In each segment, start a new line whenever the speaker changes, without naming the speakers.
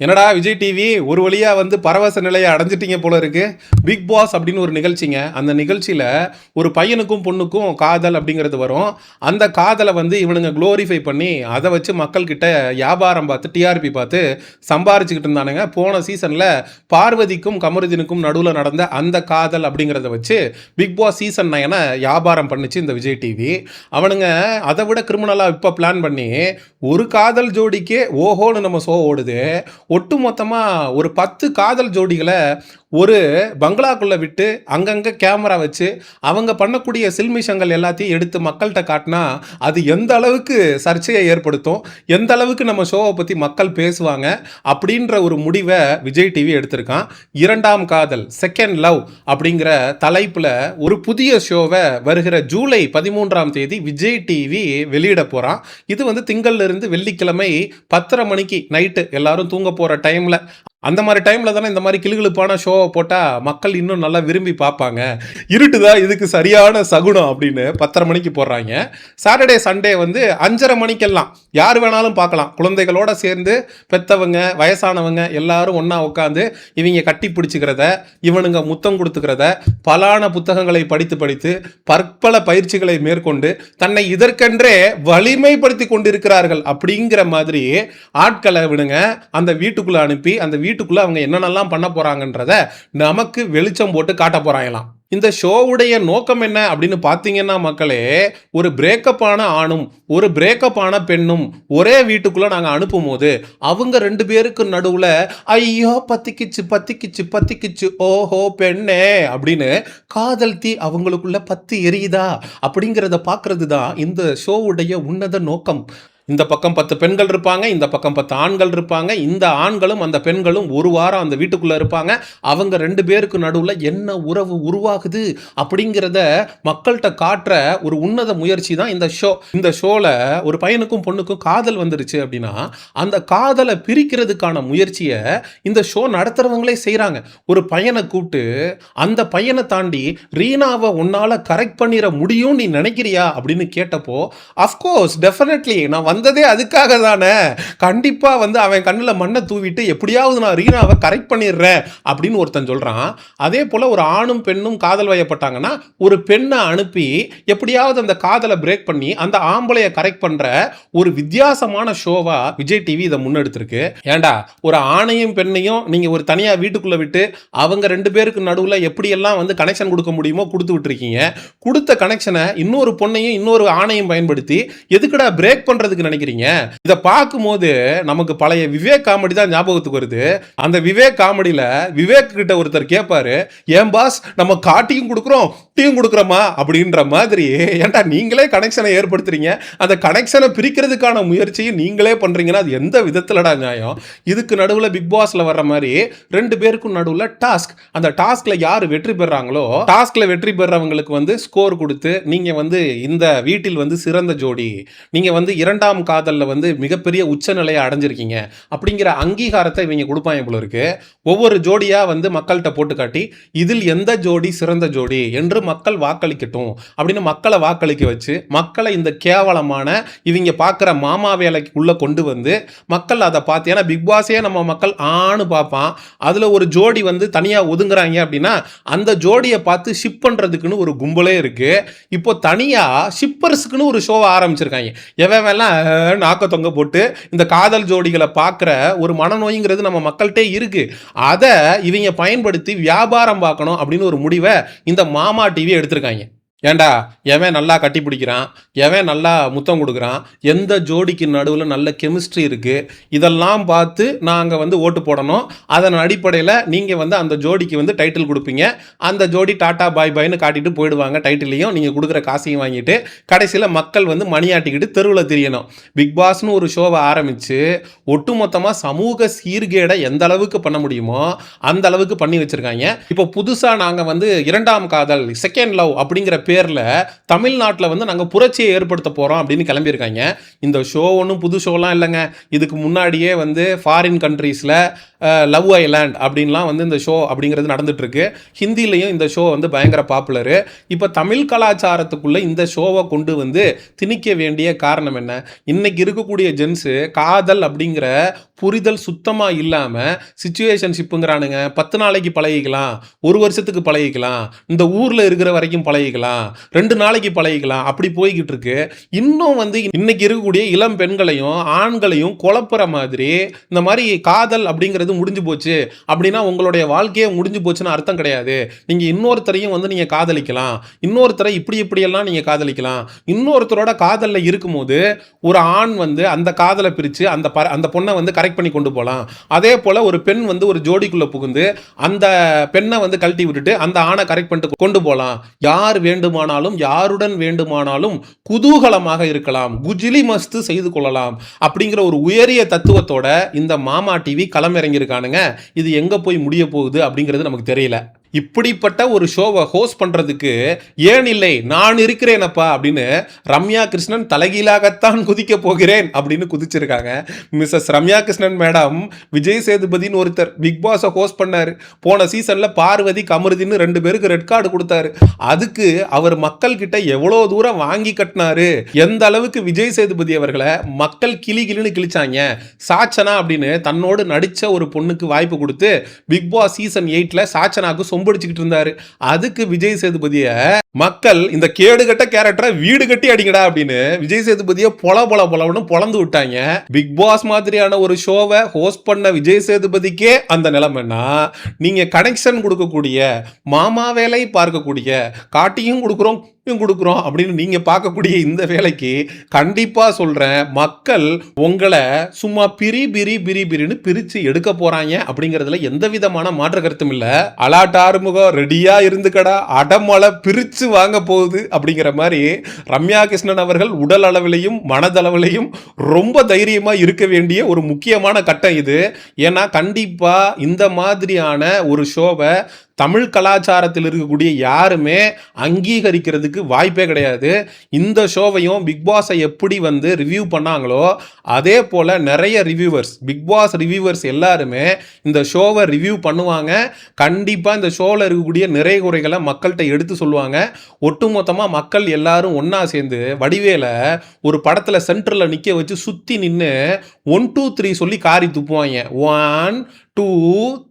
என்னடா விஜய் டிவி ஒரு வழியா வந்து பரவச நிலையை அடைஞ்சிட்டீங்க போல இருக்கு. பிக் பாஸ் அப்படின்னு ஒரு நிகழ்ச்சிங்க. அந்த நிகழ்ச்சியில ஒரு பையனுக்கும் பொண்ணுக்கும் காதல் அப்படிங்கிறது வரும். அந்த காதலை வந்து இவனுங்க குளோரிஃபை பண்ணி அதை வச்சு மக்கள் கிட்ட வியாபாரம் பார்த்து டிஆர்பி பார்த்து சம்பாரிச்சுக்கிட்டு இருந்தானுங்க. போன சீசன்ல பார்வதிக்கும் கமருதீனுக்கும் நடுவில் நடந்த அந்த காதல் அப்படிங்கிறத வச்சு பிக் பாஸ் சீசன் 9 வியாபாரம் பண்ணிச்சு இந்த விஜய் டிவி. அவனுங்க அதை விட கிரிமினலாக இப்போ பிளான் பண்ணி ஒரு காதல் ஜோடிக்கே ஓஹோன்னு நம்ம ஷோ ஓடுது. ஒட்டு மொத்தமாக ஒரு 10 காதல் ஜோடிகளை ஒரு பங்களாக்குள்ளே விட்டு அங்கங்கே கேமரா வச்சு அவங்க பண்ணக்கூடிய சில்மிஷங்கள் எல்லாத்தையும் எடுத்து மக்கள்கிட்ட காட்டினா அது எந்த அளவுக்கு சர்ச்சையை ஏற்படுத்தும், எந்த அளவுக்கு நம்ம ஷோவை பற்றி மக்கள் பேசுவாங்க அப்படின்ற ஒரு முடிவை விஜய் டிவி எடுத்திருக்கான். 2ஆம் காதல் செகண்ட் லவ் அப்படிங்கிற தலைப்பில் ஒரு புதிய ஷோவை வருகிற ஜூலை 13ஆம் தேதி விஜய் டிவி வெளியிட போகிறான். இது வந்து திங்கள்லேருந்து வெள்ளிக்கிழமை 10:30 மணிக்கு நைட்டு எல்லாரும் தூங்க போகிற டைமில், அந்த மாதிரி டைமில் தானே இந்த மாதிரி கிளுகிளுப்பான ஷோவை போட்டால் மக்கள் இன்னும் நல்லா விரும்பி பார்ப்பாங்க. இருட்டுதா இதுக்கு சரியான சகுனம் அப்படின்னு 10:30 மணிக்கு போடுறாங்க. சாட்டர்டே சண்டே வந்து 5:30 மணிக்கெல்லாம் யார் வேணாலும் பார்க்கலாம். குழந்தைகளோட சேர்ந்து பெற்றவங்க வயசானவங்க எல்லாரும் ஒன்றா உட்காந்து இவங்க கட்டி பிடிச்சிக்கிறத, இவனுங்க முத்தம் கொடுத்துக்கிறத, பலான புத்தகங்களை படித்து படித்து பற்பல பயிற்சிகளை மேற்கொண்டு தன்னை இதற்கென்றே வலிமைப்படுத்தி கொண்டிருக்கிறார்கள் அப்படிங்கிற மாதிரி ஆட்களை விடுங்க அந்த வீட்டுக்குள்ளே அனுப்பி அந்த வீட்டுக்குள்ள அவங்க என்னென்னலாம் பண்ண போறாங்கன்றத நமக்கு வெளிச்சம் போட்டு காட்ட போறாங்களாம். இந்த ஷோவுடைய நோக்கம் என்ன அப்படின்னு பார்த்தீங்கன்னா மக்களே, ஒரு பிரேக்கப் ஆன ஆணும் ஒரு பிரேக்கப் ஆன பெண்ணும் ஒரே வீட்டுக்குள்ள நாங்கள் அனுப்பும் போது அவங்க 2 பேருக்கு நடுவில் ஐயோ பத்திக்கிச்சு பத்திக்கிச்சு பத்திக்கிச்சு ஓஹோ பெண்ணே அப்படின்னு காதல் தீ அவங்களுக்குள்ள பத்தி எரியுதா அப்படிங்கிறத பார்க்கறது தான் இந்த ஷோவுடைய உன்னத நோக்கம். இந்த பக்கம் 10 பெண்கள் இருப்பாங்க, இந்த பக்கம் 10 ஆண்கள் இருப்பாங்க. இந்த ஆண்களும் அந்த பெண்களும் ஒரு வாரம் அந்த வீட்டுக்குள்ளே இருப்பாங்க. அவங்க 2 பேருக்கு நடுவில் என்ன உறவு உருவாகுது அப்படிங்கிறத மக்கள்கிட்ட காட்டுற ஒரு உன்னத முயற்சி தான் இந்த ஷோ. இந்த ஷோவில் ஒரு பையனுக்கும் பொண்ணுக்கும் காதல் வந்துருச்சு அப்படின்னா அந்த காதலை பிரிக்கிறதுக்கான முயற்சியை இந்த ஷோ நடத்துகிறவங்களே செய்கிறாங்க. ஒரு பையனை கூப்பிட்டு அந்த பையனை தாண்டி ரீனாவை உன்னால் கரெக்ட் பண்ணிட முடியும் நீ நினைக்கிறியா அப்படின்னு கேட்டப்போ அஃப்கோர்ஸ் டெஃபினெட்லி நான் வந்ததே அதுக்காக தானே, கண்டிப்பா வந்து அவன் கண்ணில் மண்ணை தூவிட்டு எப்படியாவது நான் ரீனாவை கரெக்ட் பண்ணிடுறேன் அப்படின்னு ஒருத்தன் சொல்றான். அதே போல ஒரு ஆணும் பெண்ணும் காதல் வயப்பட்டாங்கன்னா ஒரு பெண்ணை அனுப்பி எப்படியாவது அந்த காதலை பிரேக் பண்ணி அந்த ஆம்பளையை கரெக்ட் பண்ற ஒரு வித்தியாசமான ஷோவா விஜய் டிவி இதை முன்னெடுத்திருக்கு. ஏண்டா ஒரு ஆணையும் பெண்ணையும் நீங்க ஒரு தனியா வீட்டுக்குள்ள விட்டு அவங்க 2 பேருக்கு நடுவில் எப்படியெல்லாம் வந்து கனெக்ஷன் கொடுக்க முடியுமோ கொடுத்து விட்டுருக்கீங்க. கொடுத்த கனெக்ஷனை இன்னொரு பொண்ணையும் இன்னொரு ஆணையும் பயன்படுத்தி எதுக்குடா பிரேக் பண்றதுக்கு நினைக்கிறீங்க? இதை பார்க்கும்போது நமக்கு பழைய விவேக் காமெடி தான் ஞாபகத்துக்கு வருது. அந்த விவேக் காமெடியில விவேக் கிட்ட ஒருத்தர் கேட்பாரு, ஏன் பாஸ் நம்ம காட்டியும் கொடுக்குறோம் டீயும் கொடுக்குறோமா அப்படின்ற மாதிரி, ஏன்டா நீங்களே கனெக்ஷனை ஏற்படுத்துறீங்க, அந்த கனெக்ஷனை பிரிக்கிறதுக்கான முயற்சியும் நீங்களே பண்றீங்கன்னா அது எந்த விதத்துலடா நியாயம்? இதுக்கு நடுவில் பிக் பாஸ்ல வர்ற மாதிரி 2 பேருக்கும் நடுவில் டாஸ்க், அந்த டாஸ்க்ல யார் வெற்றி பெறாங்களோ டாஸ்க்ல வெற்றி பெறவங்களுக்கு வந்து ஸ்கோர் கொடுத்து நீங்க வந்து இந்த வீட்டில் வந்து சிறந்த ஜோடி, நீங்க வந்து 2ஆம் காதலில் வந்து மிகப்பெரிய உச்சநிலையை அடைஞ்சிருக்கீங்க அப்படிங்கிற அங்கீகாரத்தை இவங்க கொடுப்பாங்க போல இருக்கு. ஒவ்வொரு ஜோடியா வந்து மக்கள்கிட்ட போட்டு காட்டி இதில் எந்த ஜோடி சிறந்த ஜோடி என்று மக்கள் வாக்களிக்கட்டும் அப்படின்னு மக்களை வாக்களிக்க வச்சு மக்களை இந்த கேவலமான இவங்க பார்க்குற மாமா வேலைக்கு உள்ள கொண்டு வந்து மக்கள் அதை பார்த்து, ஏன்னா பிக் பாஸே நம்ம மக்கள் ஆணு பார்ப்பான், அதில் ஒரு ஜோடி வந்து தனியாக ஒதுங்குறாங்க அப்படின்னா அந்த ஜோடியை பார்த்து ஷிப் பண்ணுறதுக்குன்னு ஒரு கும்பலே இருக்கு. இப்போ தனியாக ஷிப்பர்ஸுக்குன்னு ஒரு ஷோவை ஆரம்பிச்சிருக்காங்க. எவெல்லாம் நாக்க தொங்க போட்டு இந்த காதல் ஜோடிகளை பார்க்குற ஒரு மனநோய்ங்கிறது நம்ம மக்கள்கிட்டே இருக்கு. அதை இவங்க பயன்படுத்தி வியாபாரம் பார்க்கணும் அப்படின்னு ஒரு முடிவை இந்த மாமா டிவி எடுத்திருக்காங்க. ஏண்டா எவன் நல்லா கட்டி பிடிக்கிறான், எவன் நல்லா முத்தம் கொடுக்குறான், எந்த ஜோடிக்கு நடுவில் நல்ல கெமிஸ்ட்ரி இருக்குது, இதெல்லாம் பார்த்து நாங்கள் வந்து ஓட்டு போடணும். அதன் அடிப்படையில் நீங்கள் வந்து அந்த ஜோடிக்கு வந்து டைட்டில் கொடுப்பீங்க. அந்த ஜோடி டாட்டா பாய் பாய்னு காட்டிட்டு போயிடுவாங்க. டைட்டிலையும் நீங்கள் கொடுக்குற காசையும் வாங்கிட்டு கடைசியில் மக்கள் வந்து மணியாட்டிக்கிட்டு தெருவில் தெரியணும். பிக் பாஸ்னு ஒரு ஷோவை ஆரம்பித்து ஒட்டுமொத்தமாக சமூக சீர்கேடை எந்த அளவுக்கு பண்ண முடியுமோ அந்த அளவுக்கு பண்ணி வச்சுருக்காங்க. இப்போ புதுசாக நாங்கள் வந்து 2ஆம் காதல் செகண்ட் லவ் அப்படிங்கிற பேரில் தமிழ்நாட்டில் வந்து நாங்கள் புரட்சியை ஏற்படுத்த போகிறோம் அப்படின்னு கிளம்பியிருக்காங்க. இந்த ஷோ ஒன்றும் புது ஷோலாம் இல்லைங்க. இதுக்கு முன்னாடியே வந்து ஃபாரின் கண்ட்ரீஸில் லவ் ஐலாண்ட் அப்படின்லாம் வந்து இந்த ஷோ அப்படிங்கிறது நடந்துட்டு இருக்கு. ஹிந்திலையும் இந்த ஷோ வந்து பயங்கர பாப்புலரு. இப்போ தமிழ் கலாச்சாரத்துக்குள்ள இந்த ஷோவை கொண்டு வந்து திணிக்க வேண்டிய காரணம் என்ன? இன்னைக்கு இருக்கக்கூடிய ஜென்ஸு காதல் அப்படிங்கிற புரிதல் சுத்தமா இல்லாம சிச்சுவேஷன்ஷிப்புங்கிறானுங்க. 10 நாளைக்கு பழகிக்கலாம், 1 வருஷத்துக்கு பழகிக்கலாம், இந்த ஊர்ல இருக்கிற வரைக்கும் பழகிக்கலாம், 2 நாளைக்கு பழகிக்கலாம், அப்படி போய்கிட்டு இருக்கு. இன்னும் வந்து இன்னைக்கு இருக்கக்கூடிய இளம் பெண்களையும் ஆண்களையும் குழப்புற மாதிரி இந்த மாதிரி காதல் அப்படிங்கிறது முடிஞ்சு போச்சு அப்படின்னா உங்களுடைய வாழ்க்கையே முடிஞ்சு போச்சுன்னு அர்த்தம் கிடையாது. நீங்க இன்னொருத்தரையும் வந்து நீங்க காதலிக்கலாம், இன்னொருத்தரை இப்படியெல்லாம் நீங்க காதலிக்கலாம். இன்னொருத்தரோட காதல்ல இருக்கும்போது ஒரு ஆண் வந்து அந்த காதலை பிரிச்சு அந்த பொண்ணை வந்து கரெக்ட் பண்ணி கொண்டு போகலாம். அதே போல ஒரு பெண் வந்து ஒரு ஜோடிக்குள்ள புகுந்து அந்த பெண்ணை வந்து கழட்டி விட்டுட்டு அந்த ஆணை கரெக்ட் பண்ணிட்டு கொண்டு போகலாம். யார் வேண்டுமானாலும் யாருடன் வேண்டுமானாலும் குதூகலமாக இருக்கலாம், குஜிலி மஸ்து செய்து கொள்ளலாம் அப்படிங்கிற ஒரு உயரிய தத்துவத்தோட இந்த மாமா டிவி களமிறங்கியிருக்கானுங்க. இது எங்க போய் முடிய போகுது அப்படிங்கிறது நமக்கு தெரியல. இப்படிப்பட்ட ஒரு ஷோவை ஹோஸ்ட் பண்றதுக்கு ஏன் இல்லை நான் இருக்கிறேனப்பா அப்படின்னு ரம்யா கிருஷ்ணன் தலைகீழாகத்தான் குதிக்க போகிறேன் அப்படின்னு குதிச்சிருக்காங்க. மிஸ்ஸஸ் ரம்யா கிருஷ்ணன் மேடம் விஜய் சேதுபதினு ஒருத்தர் பிக் பாஸை ஹோஸ்ட் பண்ணாரு. போன சீசன்ல பார்வதி கமருதின்னு 2 பேருக்கு ரெட் கார்டு கொடுத்தாரு. அதுக்கு அவர் மக்கள் கிட்ட எவ்வளவு தூரம் வாங்கி கட்டினாரு, எந்த அளவுக்கு விஜய் சேதுபதி அவர்களை மக்கள் கிளின்னு கிழிச்சாங்க. சாச்சனா அப்படின்னு தன்னோடு நடிச்ச ஒரு பொண்ணுக்கு வாய்ப்பு கொடுத்து பிக் பாஸ் சீசன் 8ல சாச்சனாக்கு சொம்படிச்சுக்கிட்டு இருந்தாரு. அதுக்கு விஜய் சேதுபதிய மக்கள் இந்த கேடுகட்ட கேரக்டரை வீடு கட்டி அடிங்கடா அப்படின்னு விஜய் சேதுபதியை பொலன்னு பொளந்து விட்டாங்க. பிக் பாஸ் மாதிரியான ஒரு ஷோவை ஹோஸ்ட் பண்ண விஜய் சேதுபதிக்கே அந்த நிலைமைன்னா நீங்க கனெக்ஷன் கொடுக்கக்கூடிய, மாமா வேலை பார்க்கக்கூடிய, காட்டியும் கொடுக்குறோம் அப்படின்னு நீங்க பார்க்கக்கூடிய இந்த வேலைக்கு கண்டிப்பா சொல்றேன், மக்கள் உங்களை சும்மா பிரின்னு பிரிச்சு எடுக்க போறாங்க அப்படிங்கிறதுல எந்த விதமான மாற்று கருத்தும் இல்ல. அலாட் ஆறுமுகம் ரெடியா இருந்துக்கடா, அடமலை பிரிச்சு வாங்க போகுது அப்படிங்கிற மாதிரி ரம்யா கிருஷ்ணன் அவர்கள் உடல் அளவிலையும் மனதளவிலையும் ரொம்ப தைரியமா இருக்க வேண்டிய ஒரு முக்கியமான கட்டம் இது. ஏன்னா கண்டிப்பா இந்த மாதிரியான ஒரு ஷோவை தமிழ் கலாச்சாரத்தில் இருக்கக்கூடிய யாருமே அங்கீகரிக்கிறதுக்கு வாய்ப்பே கிடையாது. இந்த ஷோவையும் பிக் பாஸை எப்படி வந்து ரிவ்யூ பண்ணாங்களோ அதே போல் நிறைய ரிவ்யூவர்ஸ், பிக் பாஸ் ரிவ்யூவர்ஸ் எல்லாருமே இந்த ஷோவை ரிவ்யூ பண்ணுவாங்க. கண்டிப்பாக இந்த ஷோவில் இருக்கக்கூடிய நிறை குறைகளை மக்கள்கிட்ட எடுத்து சொல்லுவாங்க. ஒட்டுமொத்தமாக மக்கள் எல்லாரும் ஒன்றா சேர்ந்து வடிவேல ஒரு படத்தில் சென்டரில் நிற்க வச்சு சுற்றி நின்று 1 2 3 சொல்லி காரி துப்புவாங்க. 1 2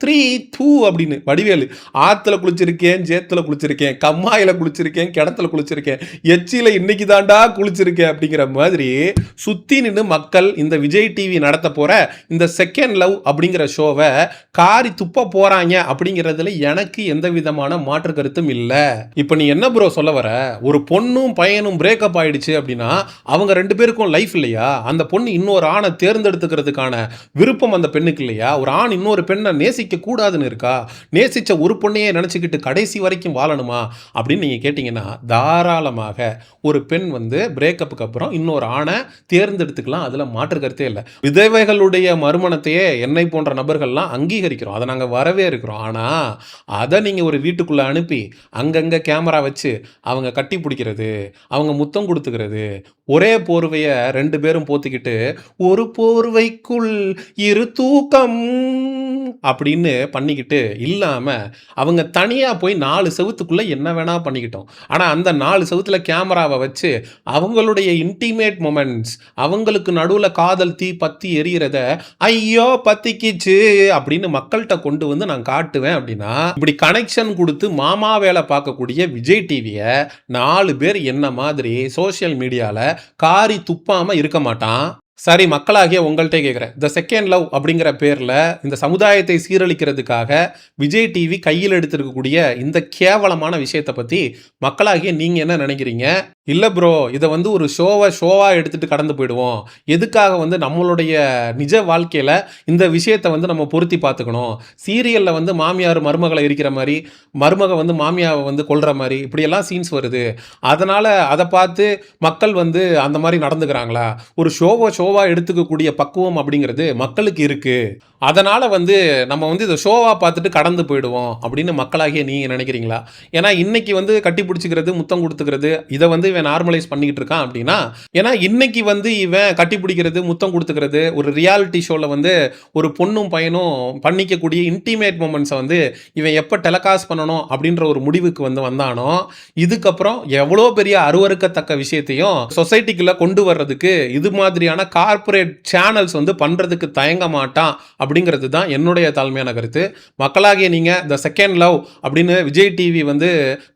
3 2 அப்படின்னு. வடிவேலு ஆத்துல குளிச்சிருக்கேன், சேத்துல குளிச்சிருக்கேன், கம்மாயில குளிச்சிருக்கேன், கிணத்துல குளிச்சிருக்கேன், எச்சியில இன்னைக்கு தாண்டா குளிச்சிருக்கேன் அப்படிங்கிற மாதிரி சுத்தி நின்று மக்கள் இந்த விஜய் டிவி நடத்த போற இந்த செகண்ட் லவ் அப்படிங்கிற ஷோவை காரி துப்ப போறாங்க அப்படிங்கிறதுல எனக்கு எந்த விதமான மாற்று கருத்தும் இல்லை. இப்போ நீ என்ன ப்ரோ சொல்ல வர? ஒரு பொண்ணும் பையனும் பிரேக்கப் ஆயிடுச்சு அப்படின்னா அவங்க 2 பேருக்கும் லைஃப் இல்லையா? அந்த பொண்ணு இன்னொரு ஆணை தேர்ந்தெடுத்துக்கிறதுக்கான விருப்பம் அந்த பெண்ணுக்கு இல்லையா? ஒரு ஆண் இன்னொரு பெண்ணை நேசிக்க கூடாதுன்னு இருக்கா? நேசிச்ச ஒரு பொண்ணையே நினைச்சுக்கிட்டு கடைசி வரைக்கும் வாழணுமா அப்படின்னு நீங்க கேட்டீங்கன்னா தாராளமாக ஒரு பெண் வந்து பிரேக்கப்புக்கு அப்புறம் இன்னொரு ஆணை தேர்ந்தெடுத்துக்கலாம். அதுல மாற்று கருத்தே இல்லை. விதவைகளுடைய மறுமணத்தையே என்னை போன்ற நபர்கள்லாம் அங்கீகரிக்கிறோம், அதை நாங்கள் வரவே இருக்கிறோம். ஆனா அதை நீங்க ஒரு வீட்டுக்குள்ள அனுப்பி அங்கங்க கேமரா வச்சு அவங்க கட்டி பிடிக்கிறது, அவங்க முத்தம் கொடுத்துக்கிறது, ஒரே போர்வையை 2 பேரும் போத்திக்கிட்டு ஒரு போர்வைக்குள் 2 தூக்கம் அப்படின்னு பண்ணிக்கிட்டு இல்லாம அவங்க தனியா போய் 4 செவுத்துக்குள்ள என்ன வேணா பண்ணிக்கிட்டோம். ஆனா அந்த 4 செவுத்துல கேமராவை வச்சு அவங்களுடைய இன்டிமேட் மொமெண்ட்ஸ், அவங்களுக்கு நடுவுல காதல் தீ பத்தி எரியறத ஐயோ பத்திக்கிச்சு அப்படின்னு மக்கள்கிட்ட கொண்டு வந்து நான் காட்டுவேன். அப்படின்னா இப்படி கனெக்ஷன் கொடுத்து மாமா வேலை பார்க்கக்கூடிய விஜய் டிவியை 4 பேர் என்ன மாதிரி சோசியல் மீடியால காரி துப்பாம இருக்க மாட்டான். சரி, மக்களாகிய உங்கள்கிட்ட கேட்குறேன், த செகண்ட் லவ் அப்படிங்கிற பேரில் இந்த சமுதாயத்தை சீரழிக்கிறதுக்காக விஜய் டிவி கையில் எடுத்திருக்கக்கூடிய இந்த கேவலமான விஷயத்தை பற்றி மக்களாகிய நீங்கள் என்ன நினைக்கிறீங்க? இல்லை ப்ரோ, இதை வந்து ஒரு ஷோவாக எடுத்துகிட்டு கடந்து போயிடுவோம், எதுக்காக வந்து நம்மளுடைய நிஜ வாழ்க்கையில் இந்த விஷயத்தை வந்து நம்ம பொருத்தி பார்த்துக்கணும், சீரியலில் வந்து மாமியார் மருமகளை இருக்கிற மாதிரி, மருமக வந்து மாமியாவை வந்து கொல்ற மாதிரி இப்படியெல்லாம் சீன்ஸ் வருது, அதனால் அதை பார்த்து மக்கள் வந்து அந்த மாதிரி நடந்துக்கிறாங்களா? ஒரு ஷோவாக எடுத்துக்கக்கூடிய பக்குவம் அப்படிங்கிறது மக்களுக்கு இருக்கு. அதனால வந்து நம்ம வந்து இத ஷோவா பார்த்துட்டு கடந்து போயிடுவோம் அப்படின்னு மக்களாகிய நீங்க நினைக்கிறீங்களா? ஏன்னா இன்னைக்கு வந்து கட்டி பிடிச்சுக்கிறது, முத்தம் குடுத்துக்கிறது இத வந்து இவன் நார்மலைஸ் பண்ணிக்கிட்டு இருக்கான் அப்படின்னா, ஏன்னா இன்னைக்கு வந்து இவன் கட்டி பிடிக்கிறது, முத்தம் குடுத்துக்கிறது, ஒரு ரியாலிட்டி ஷோல வந்து ஒரு பொண்ணும் பையனும் பண்ணிக்கக்கூடிய இன்டிமேட் மொமெண்ட்ஸ வந்து இவன் எப்ப டெலகாஸ்ட் பண்ணணும் அப்படின்ற ஒரு முடிவுக்கு வந்து வந்தானோ, இதுக்கப்புறம் எவ்வளோ பெரிய அருவருக்கத்தக்க விஷயத்தையும் சொசைட்டிக்குள்ள கொண்டு வர்றதுக்கு இது மாதிரியான கார்ப்பரேட் சேனல்ஸ் வந்து பண்றதுக்கு தயங்க மாட்டான் அப்படிங்கிறது தான் என்னுடைய தாழ்மையான கருத்து. மக்களாகிய நீங்க த செகண்ட் லவ் அப்படின்னு விஜய் டிவி வந்து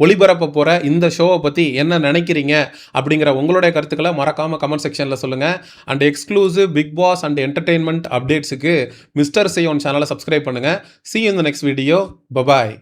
ஒளிபரப்ப போற இந்த ஷோவை பத்தி என்ன நினைக்கிறீங்க அப்படிங்கிற உங்களுடைய கருத்துக்களை மறக்காம கமெண்ட் செக்ஷன்ல சொல்லுங்க. And exclusive Bigg Boss and entertainment அப்டேட்ஸுக்கு மிஸ்டர் சேயோன் சேனலை சப்ஸ்கிரைப் பண்ணுங்க. See you in the next video. Bye bye.